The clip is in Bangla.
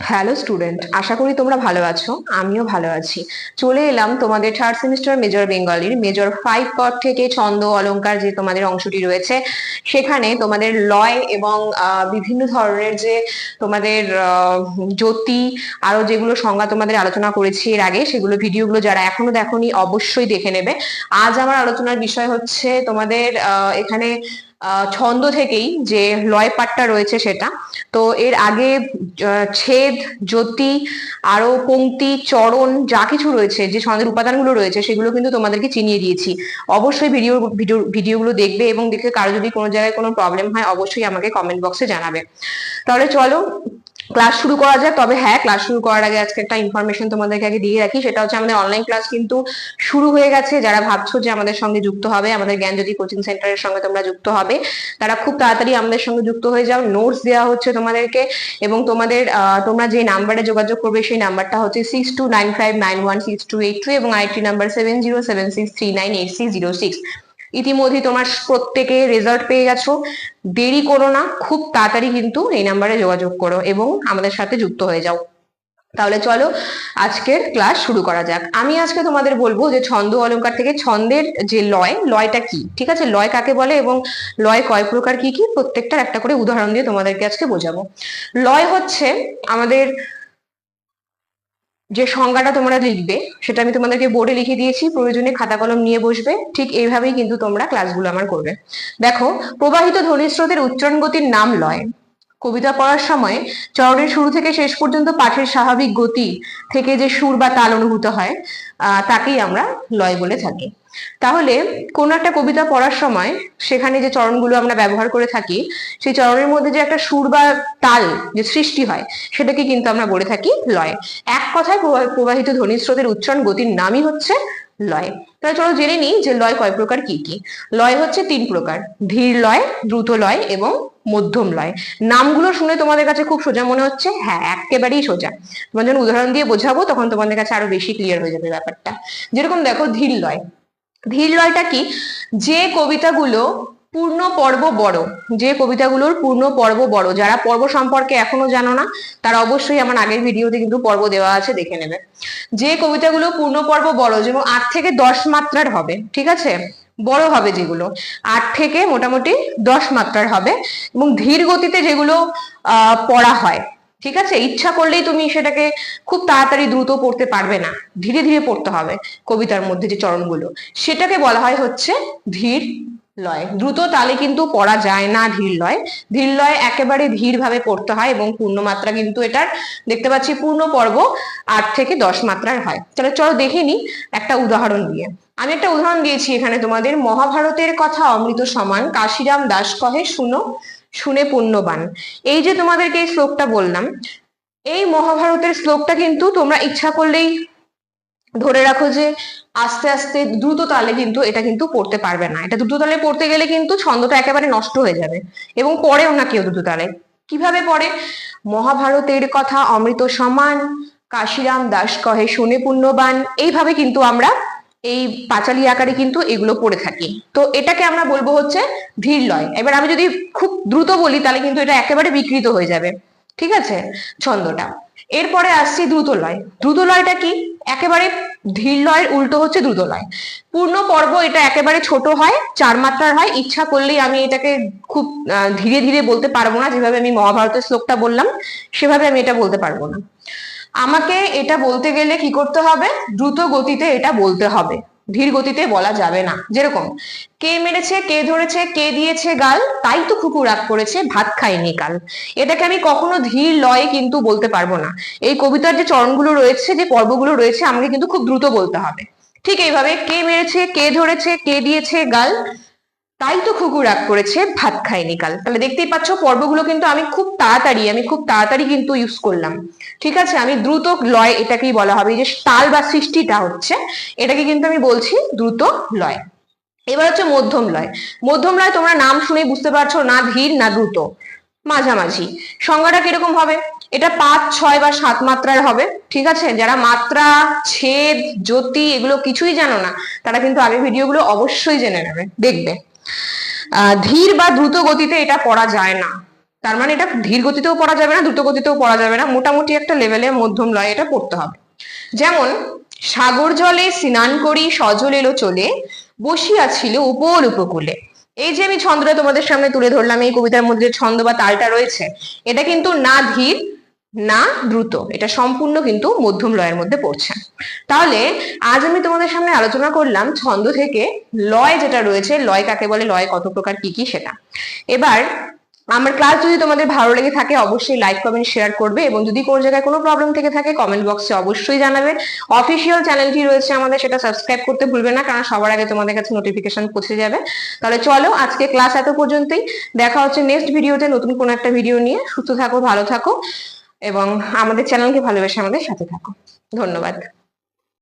হ্যালো স্টুডেন্ট, আশা করি তোমরা ভালো আছো। আমিও ভালো আছি। চলে এলাম তোমাদের থার্ড সেমিস্টার মেজর বেঙ্গলির মেজর 5 পার্ট থেকে ছন্দ অলংকার যে তোমাদের অংশটি রয়েছে, সেখানে তোমাদের লয় এবং বিভিন্ন ধরনের যে তোমাদের জ্যোতি আরো যেগুলো সংজ্ঞা তোমাদের আলোচনা করেছি এর আগে, সেগুলো ভিডিওগুলো যারা এখনো দেখোনি অবশ্যই দেখে নেবে। আজ আমার আলোচনার বিষয় হচ্ছে তোমাদের এখানে ছন্দ থেকেই যে লয় পাঠটা রয়েছে সেটা। তো এর আগে ছেদ, জ্যোতি, আরো পংক্তি, চরণ যা কিছু রয়েছে, যে ছন্দের উপাদানগুলো রয়েছে সেগুলো কিন্তু তোমাদেরকে চিনিয়ে দিয়েছি। অবশ্যই ভিডিওগুলো দেখবে এবং দেখে কারো যদি কোনো জায়গায় কোনো প্রবলেম হয় অবশ্যই আমাকে কমেন্ট বক্সে জানাবে। তাহলে চলো ক্লাস শুরু করা যাক। তবে হ্যাঁ, ক্লাস শুরু করার আগে আজকে একটা ইনফরমেশন তোমাদেরকে আগে দিয়ে রাখি, সেটা হচ্ছে আমাদের অনলাইন ক্লাস কিন্তু শুরু হয়ে গেছে। যারা ভাবছো যে আমাদের সঙ্গে যুক্ত হবে, আমাদের জ্ঞানজ্যোতি কোচিং সেন্টারের সঙ্গে তোমরা যুক্ত হবে, তারা খুব তাড়াতাড়ি আমাদের সঙ্গে যুক্ত হয়ে যাও। নোটস দেওয়া হচ্ছে তোমাদেরকে এবং তোমাদের তোমরা যে নাম্বারে যোগাযোগ করবে সেই নাম্বারটা হচ্ছে 6295916282 এবং আইটি নাম্বার 7076398606। ইতিমধ্যে তোমার প্রত্যেকে রেজাল্ট পেয়ে গেছো। দেরি করো না, খুব তাড়াতাড়ি কিন্তু এই নাম্বারে যোগাযোগ করো এবং আমাদের সাথে যুক্ত হয়ে যাও। তাহলে চলো আজকের ক্লাস শুরু করা যাক। আমি আজকে তোমাদের বলবো যে ছন্দ অলংকার থেকে ছন্দের যে লয়টা কি, ঠিক আছে, লয় কাকে বলে এবং লয় কয় প্রকার কি কি, প্রত্যেকটার একটা করে উদাহরণ দিয়ে তোমাদেরকে আজকে বোঝাবো। লয় হচ্ছে আমাদের যে সংজ্ঞাটা তোমরা লিখবে সেটা আমি তোমাদেরকে বোর্ডে লিখে দিয়েছি, প্রয়োজনে খাতা কলম নিয়ে বসবে। ঠিক এইভাবেই কিন্তু তোমরা ক্লাসগুলো আমার করবে। দেখো, প্রবাহিত ধ্বনিস্রোতের উচ্চারণ গতির নাম লয়। কবিতা পড়ার সময় চরণের শুরু থেকে শেষ পর্যন্ত পাঠের স্বাভাবিক গতি থেকে যে সুর বা তাল অনুভূত হয় তাকেই আমরা লয় বলে থাকি। তাহলে কোন একটা কবিতা পড়ার সময় সেখানে যে চরণগুলো আমরা ব্যবহার করে থাকি, সেই চরণের মধ্যে যে একটা সুর বা তাল যে সৃষ্টি হয় সেটাকে কিন্তু আমরা বলে থাকি লয়। এক কথায় প্রবাহিত ধ্বনিস্রোতের উচ্চারণ গতির নামই হচ্ছে লয়। তাহলে চলো জেনে নিই যে লয় কয় প্রকার কি কি। লয় হচ্ছে 3 প্রকার: ধীর লয়, দ্রুত লয় এবং মধ্যম লয়। নামগুলো শুনে তোমাদের কাছে খুব সোজা মনে হচ্ছে? হ্যাঁ, একেবারেই সোজা। তোমার যখন উদাহরণ দিয়ে বোঝাবো তখন তোমাদের কাছে আরো বেশি ক্লিয়ার হয়ে যাবে ব্যাপারটা। যেরকম দেখো, ধীর লয়। ধীর লয়টা কি? যে কবিতাগুলো পূর্ণ পর্ব বড়, যে কবিতাগুলোর পূর্ণ পর্ব বড়, যারা পর্ব সম্পর্কে এখনো জানো না তারা অবশ্যই আমার আগের ভিডিওতে কিন্তু পর্ব দেওয়া আছে, দেখে নেবে। যে কবিতাগুলো পূর্ণ পর্ব বড়, যেমন 8 থেকে 10 মাত্রার হবে, ঠিক আছে, বড় হবে যেগুলো 8 থেকে মোটামুটি 10 মাত্রার হবে, এবং ধীর গতিতে যেগুলো পড়া হয়, ঠিক আছে, ইচ্ছা করলেই তুমি সেটাকে খুব তাড়াতাড়ি দ্রুত পড়তে পারবে না, ধীরে ধীরে পড়তে হবে কবিতার মধ্যে যে চরণগুলো, সেটাকে বলা হয় হচ্ছে ধীর লয়। দ্রুত তালে কিন্তু পড়া যায় না ধীর লয়। ধীর লয় একেবারে ধীর ভাবে পড়তে হয় এবং পূর্ণমাত্রা কিন্তু এটার দেখতে পাচ্ছি পূর্ণ পর্ব 8 থেকে 10 মাত্রার হয়। তাহলে চলো দেখে নি একটা উদাহরণ দিয়ে। আমি একটা উদাহরণ দিয়েছি এখানে তোমাদের: মহাভারতের কথা অমৃত সমান, কাশিরাম দাস কহে শুনো শুনে পুণ্যবান। এই যে তোমাদেরকে এই শ্লোকটা বললাম, এই মহাভারতের শ্লোকটা কিন্তু তোমরা ইচ্ছা করলেই ধরে রাখো যে আস্তে আস্তে দ্রুত তালে কিন্তু এটা কিন্তু পড়তে পারবে না। এটা দ্রুত তালে পড়তে গেলে কিন্তু ছন্দটা একেবারে নষ্ট হয়ে যাবে এবং পড়েও না কেউ দ্রুত তালে। কিভাবে পড়ে? মহাভারতের কথা অমৃত সমান, কাশিরাম দাস কহে শুনে পুণ্যবান, এইভাবে কিন্তু আমরা এই পাঁচালি আকারে কিন্তু এগুলো পড়ে থাকি। তো এটাকে আমরা বলবো হচ্ছে ধীর লয়। এবার আমি যদি খুব দ্রুত বলি তাহলে কিন্তু এটা একেবারে বিকৃত হয়ে যাবে, ঠিক আছে, ছন্দটা। এরপরে আসছি দ্রুত লয়। দ্রুত লয়টা কি? একেবারে ধীর লয়ের উল্টো হচ্ছে দ্রুত লয়। পূর্ণ পর্ব এটা একেবারে ছোট হয়, 4 মাত্রার হয়। ইচ্ছা করলেই আমি এটাকে খুব ধীরে ধীরে বলতে পারবো না, যেভাবে আমি মহাভারতের শ্লোকটা বললাম সেভাবে আমি এটা বলতে পারবো না। আমাকে এটা বলতে গেলে কি করতে হবে? দ্রুত গতিতে এটা বলতে হবে, ধীর গতিতে বলা যাবে না। যেরকম, কে মেরেছে, কে ধরেছে, কে দিয়েছে গাল, তাই তো খুকু রাগ করেছে, ভাত খায়নি কাল। এটাকে আমি কখনো ধীর লয়ে কিন্তু বলতে পারবো না। এই কবিতার যে চরণগুলো রয়েছে, যে পর্বগুলো রয়েছে, আমাকে কিন্তু খুব দ্রুত বলতে হবে। ঠিক এইভাবে, কে মেরেছে, কে ধরেছে, কে দিয়েছে গাল, তাই তো খুকু রাগ করেছে, ভাত খায়নি কাল। তাহলে দেখতেই পাচ্ছ পর্বগুলো কিন্তু আমি খুব তাড়াতাড়ি কিন্তু ইউজ করলাম, ঠিক আছে। আমি দ্রুত লয় এটাকেই বলা হবে, এই যে তাল বা সৃষ্টিটা হচ্ছে এটাকে কিন্তু আমি বলছি দ্রুত লয়। এবার হচ্ছে মধ্যম লয়। মধ্যম লয় তোমরা নাম শুনেই বুঝতে পারছো, না ধীর না দ্রুত, মাঝামাঝি। সংজ্ঞাটা কিরকম হবে? এটা 5, 6 বা 7 মাত্রার হবে, ঠিক আছে। যারা মাত্রা, ছেদ, জ্যোতি এগুলো কিছুই জানো না তারা কিন্তু আগের ভিডিওগুলো অবশ্যই জেনে নেবে, দেখবে। ধীর বা দ্রুত গতিতে এটা পড়া যায় না, তার মানে এটা ধীর গতিতেও পড়া যাবে না, দ্রুত গতিতেও পড়া যাবে না, মোটামুটি একটা লেভেলে মধ্যম লয় এটা পড়তে হবে। যেমন সাগর জলে স্নান করি সজল এলো চলে, বসিয়াছিল উপর উপকূলে। এই যে আমি ছন্দটা তোমাদের সামনে তুলে ধরলাম, এই কবিতার মধ্যে ছন্দ বা তালটা রয়েছে, এটা কিন্তু না ধীর না দ্রুত, এটা সম্পূর্ণ কিন্তু মধ্যম লয়ের মধ্যে পড়ছে। তাহলে আজ আমি তোমাদের সামনে আলোচনা করলাম ছন্দ থেকে লয় যেটা রয়েছে, লয় কাকে বলে, লয় কত প্রকার, কি কি সেটা। এবার আমার ক্লাস যদি তোমাদের ভালো লেগে থাকে অবশ্যই লাইক কমেন্ট শেয়ার করবে, এবং যদি কোনো জায়গায় কোনো প্রবলেম থেকে থাকে কমেন্ট বক্সে অবশ্যই জানাবে। অফিসিয়াল চ্যানেলটি রয়েছে আমাদের, সেটা সাবস্ক্রাইব করতে ভুলবে না, কারণ সবার আগে তোমাদের কাছে নোটিফিকেশন পৌঁছে যাবে। তাহলে চলো আজকে ক্লাস এত পর্যন্তই, দেখা হচ্ছে নেক্সট ভিডিওতে নতুন কোনো একটা ভিডিও নিয়ে। সুস্থ থাকো, ভালো থাকো, এবং আমাদের চ্যানেলকে ভালোবেসে আমাদের সাথে থাকো। ধন্যবাদ।